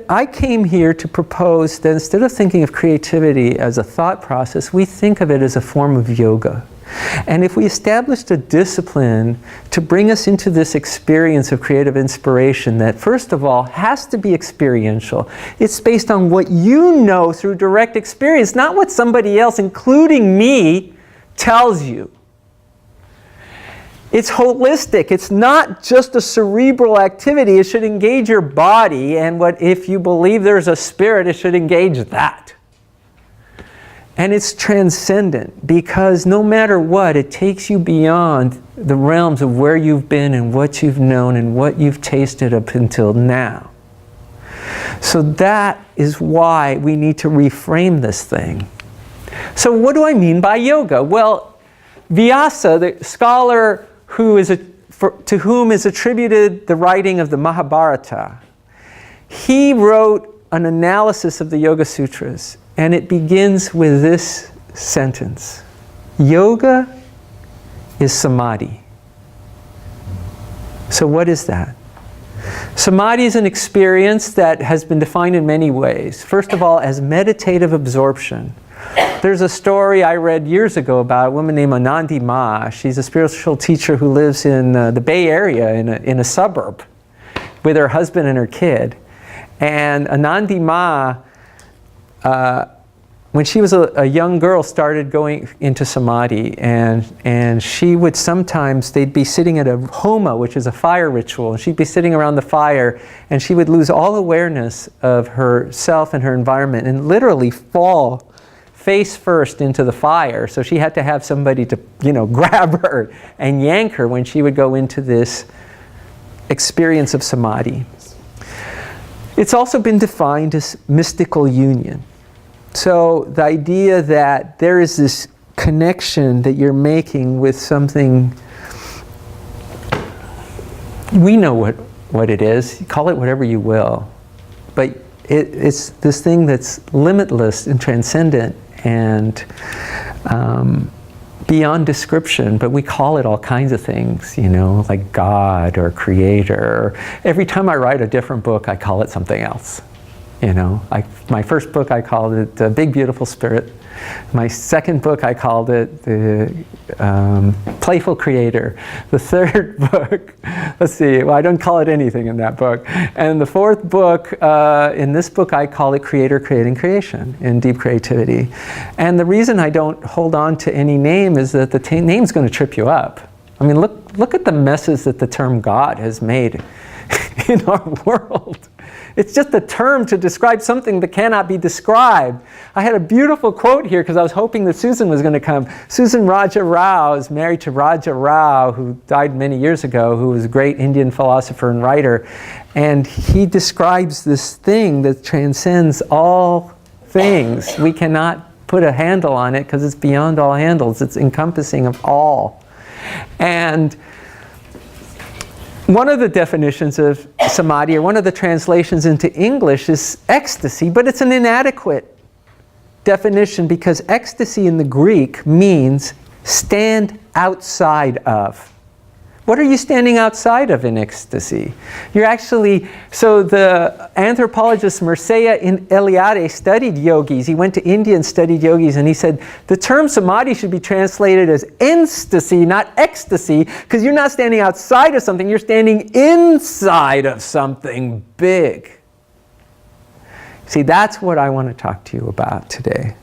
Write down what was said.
I came here to propose that instead of thinking of creativity as a thought process, we think of it as a form of yoga. And if we established a discipline to bring us into this experience of creative inspiration that, first of all, has to be experiential. It's based on what you know through direct experience, not what somebody else, including me, tells you. It's holistic. It's not just a cerebral activity. It should engage your body, and if you believe there's a spirit, it should engage that. And it's transcendent, because no matter what, it takes you beyond the realms of where you've been and what you've known and what you've tasted up until now. So that is why we need to reframe this thing. So what do I mean by yoga? Well, Vyasa, the scholar to whom is attributed the writing of the Mahabharata, he wrote an analysis of the Yoga Sutras, and it begins with this sentence: yoga is samadhi. So what is that? Samadhi is an experience that has been defined in many ways. First of all, as meditative absorption. There's a story I read years ago about a woman named Anandi Ma. She's a spiritual teacher who lives in the Bay Area in a suburb with her husband and her kid. And Anandi Ma, when she was a young girl, started going into samadhi, and she would sometimes, they'd be sitting at a homa, which is a fire ritual, and she'd be sitting around the fire, and she would lose all awareness of herself and her environment and literally fall face first into the fire. So she had to have somebody to, grab her and yank her when she would go into this experience of samadhi. It's also been defined as mystical union. So the idea that there is this connection that you're making with something, we know what it is, call it whatever you will, but it's this thing that's limitless and transcendent and beyond description, but we call it all kinds of things, like God or Creator. Every time I write a different book, I call it something else. My first book, I called it Big Beautiful Spirit. My second book, I called it the Playful Creator. The third book, I don't call it anything in that book. And the fourth book, in this book, I call it Creator, Creating, Creation in Deep Creativity. And the reason I don't hold on to any name is that the name's going to trip you up. I mean, look at the messes that the term God has made in our world. It's just a term to describe something that cannot be described. I had a beautiful quote here because I was hoping that Susan was going to come. Susan Raja Rao is married to Raja Rao, who died many years ago, who was a great Indian philosopher and writer. And he describes this thing that transcends all things. We cannot put a handle on it because it's beyond all handles. It's encompassing of all. And one of the definitions of samadhi, or one of the translations into English, is ecstasy, but it's an inadequate definition because ecstasy in the Greek means stand outside of. What are you standing outside of in ecstasy? You're actually, so the anthropologist Mircea Eliade studied yogis. He went to India and studied yogis, and he said the term samadhi should be translated as ecstasy, not ecstasy, because you're not standing outside of something, you're standing inside of something big. See, that's what I want to talk to you about today.